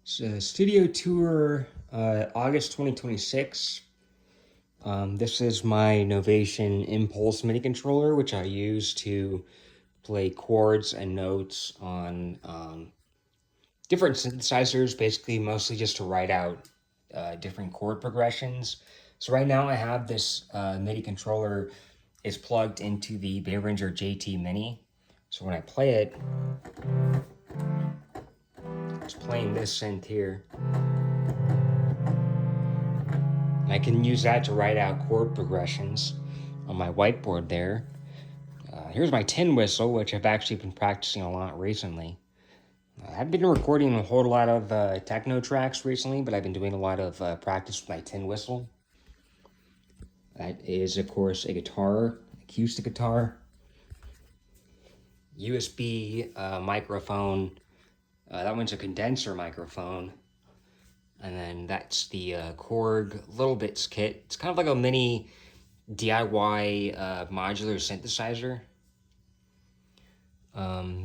So studio tour, August 2026. This is my Novation Impulse MIDI controller, which I use to play chords and notes on different synthesizers, basically mostly just to write out different chord progressions. So right now I have this MIDI controller is plugged into the Behringer JT Mini. So when I play it, it's playing this synth here. I can use that to write out chord progressions on my whiteboard there. Here's my tin whistle, which I've actually been practicing a lot recently. I've been recording a whole lot of techno tracks recently, but I've been doing a lot of practice with my tin whistle. That is, of course, a guitar, acoustic guitar, USB microphone. That one's a condenser microphone. And then that's the Korg Little Bits kit. It's kind of like a mini DIY modular synthesizer.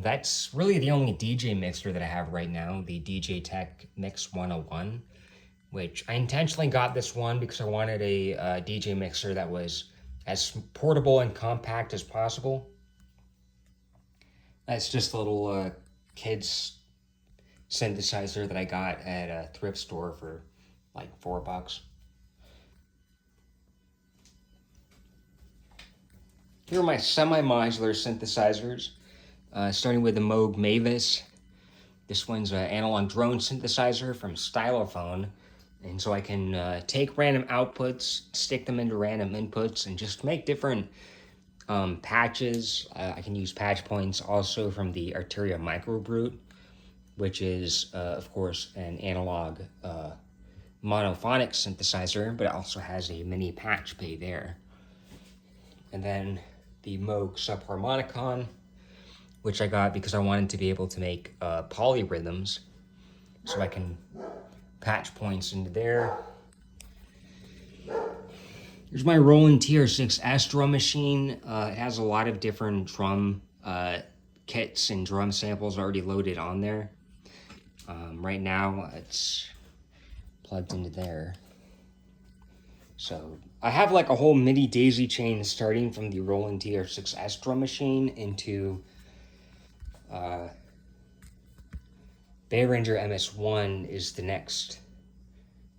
That's really the only DJ mixer that I have right now, the DJ Tech Mix 101, which I intentionally got this one because I wanted a DJ mixer that was as portable and compact as possible. That's just a little kid's synthesizer that I got at a thrift store for like $4. Here are my semi-modular synthesizers, starting with the Moog Mavis. This one's an analog drone synthesizer from Stylophone, and so I can take random outputs, stick them into random inputs, and just make different patches. I can use patch points also from the Arteria Microbrute, which is, of course, an analog monophonic synthesizer, but it also has a mini patch bay there. And then the Moog Subharmonicon, which I got because I wanted to be able to make polyrhythms, so I can patch points into there. Here's my Roland TR6S drum machine. It has a lot of different drum kits and drum samples already loaded on there. Right now, it's plugged into there. So I have like a whole MIDI daisy chain starting from the Roland TR6S drum machine into Behringer MS1 is the next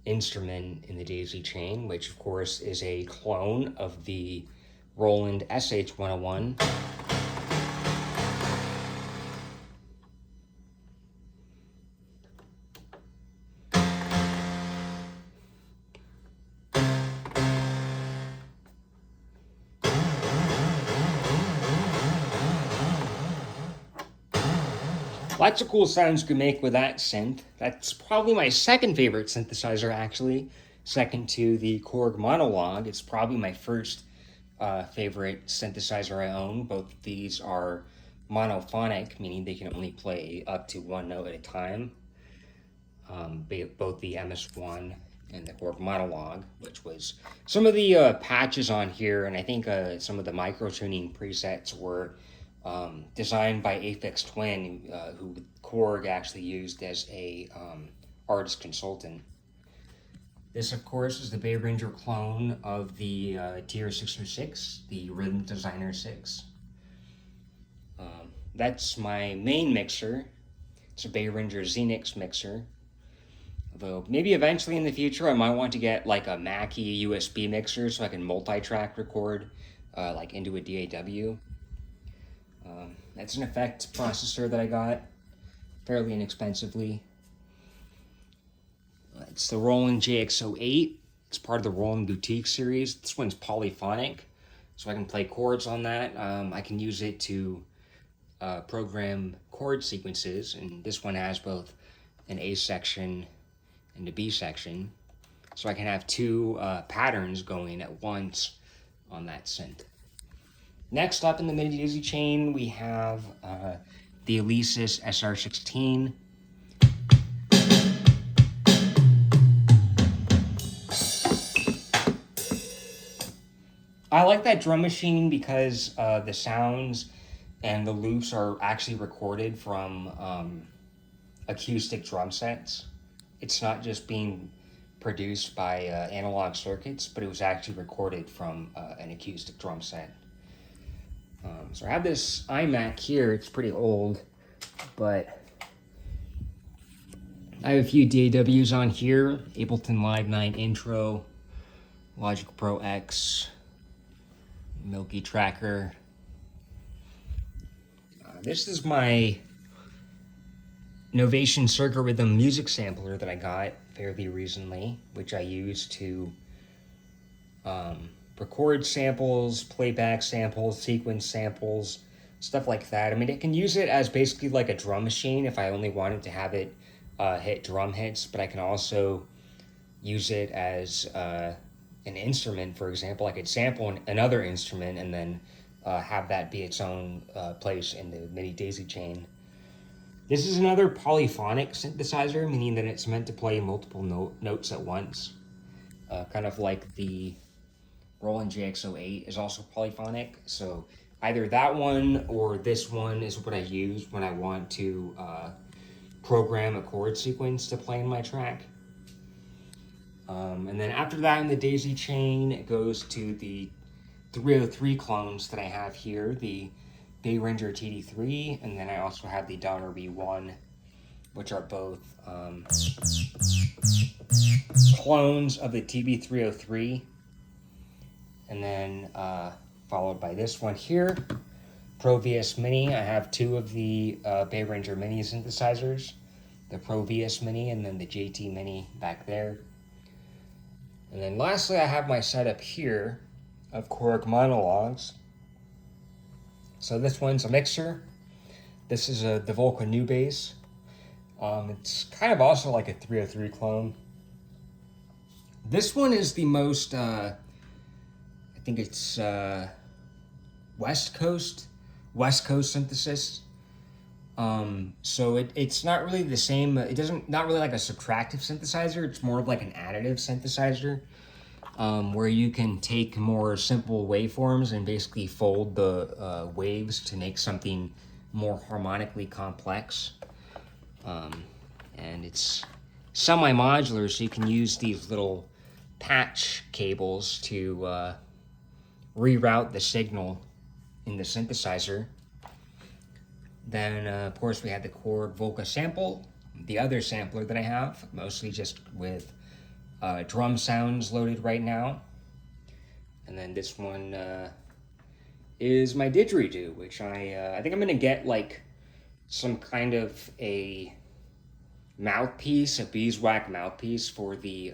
instrument in the daisy chain, which of course is a clone of the Roland SH101. Lots of cool sounds you can make with that synth. That's probably my second favorite synthesizer, actually. Second to the Korg Monologue. It's probably my first favorite synthesizer I own. Both of these are monophonic, meaning they can only play up to one note at a time. Both the MS1 and the Korg Monologue, which was some of the patches on here, and I think some of the micro-tuning presets were designed by Aphex Twin, who Korg actually used as a artist consultant. This, of course, is the Behringer clone of the TR606, the Rhythm Designer 6. That's my main mixer. It's a Behringer Xenix mixer. Although maybe eventually in the future I might want to get like a Mackie USB mixer so I can multi-track record like into a DAW. That's an effects processor that I got fairly inexpensively. It's the Roland JX08. It's part of the Roland Boutique series. This one's polyphonic, so I can play chords on that. I can use it to program chord sequences, and this one has both an A section and a B section, so I can have two patterns going at once on that synth. Next up in the MIDI daisy chain, we have the Alesis SR16. I like that drum machine because the sounds and the loops are actually recorded from acoustic drum sets. it's not just being produced by analog circuits, but it was actually recorded from an acoustic drum set. So I have this iMac here. It's pretty old, but I have a few DAWs on here. Ableton Live 9 Intro, Logic Pro X, Milky Tracker. This is my Novation Circuit Rhythm music sampler that I got fairly recently, which I use to record samples, playback samples, sequence samples, stuff like that. I mean, I can use it as basically like a drum machine if I only wanted to have it hit drum hits, but I can also use it as an instrument. For example, I could sample another instrument and then have that be its own place in the MIDI daisy chain. This is another polyphonic synthesizer, meaning that it's meant to play multiple notes at once. Kind of like the Roland JX08 is also polyphonic. So either that one or this one is what I use when I want to program a chord sequence to play in my track. And then after that in the daisy chain, it goes to the 303 clones that I have here, the Bay Ranger TD3, and then I also have the Donner V1, which are both clones of the TB303. And then followed by this one here, Pro VS Mini. I have two of the Bay Ranger Mini synthesizers, the Pro VS Mini and then the JT Mini back there. And then lastly, I have my setup here of Korg monologues. So this one's a mixer. This is the Volca New Bass. It's kind of also like a 303 clone. This one is the most, I think it's West Coast synthesis. So it's not really the same. Not really like a subtractive synthesizer. It's more of like an additive synthesizer, where you can take more simple waveforms and basically fold the waves to make something more harmonically complex. And it's semi-modular, so you can use these little patch cables to reroute the signal in the synthesizer. Then, of course, we had the Korg Volca sample, the other sampler that I have, mostly just with drum sounds loaded right now. And then this one is my didgeridoo, which I think I'm going to get like some kind of a mouthpiece, a beeswax mouthpiece for the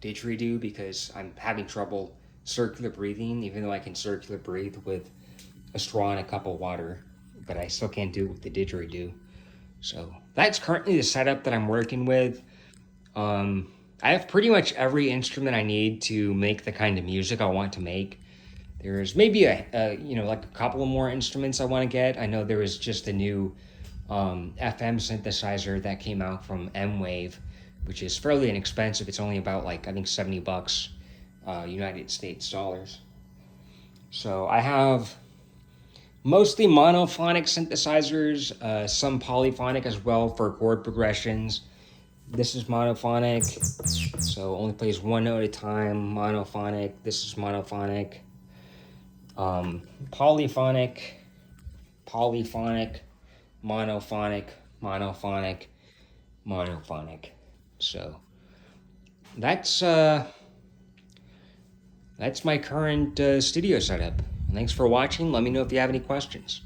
didgeridoo, because I'm having trouble circular breathing, even though I can circular breathe with a straw and a cup of water, but I still can't do it with the didgeridoo. So that's currently the setup that I'm working with. I have pretty much every instrument I need to make the kind of music I want to make. There's maybe like a couple of more instruments I want to get. I know there was just a new FM synthesizer that came out from M-Wave, which is fairly inexpensive. It's only about like, I think $70 United States dollars. So I have mostly monophonic synthesizers, some polyphonic as well for chord progressions. This is monophonic, so only plays one note at a time. Monophonic. This is monophonic. Polyphonic, monophonic, monophonic. So that's my current studio setup. Thanks for watching. Let me know if you have any questions.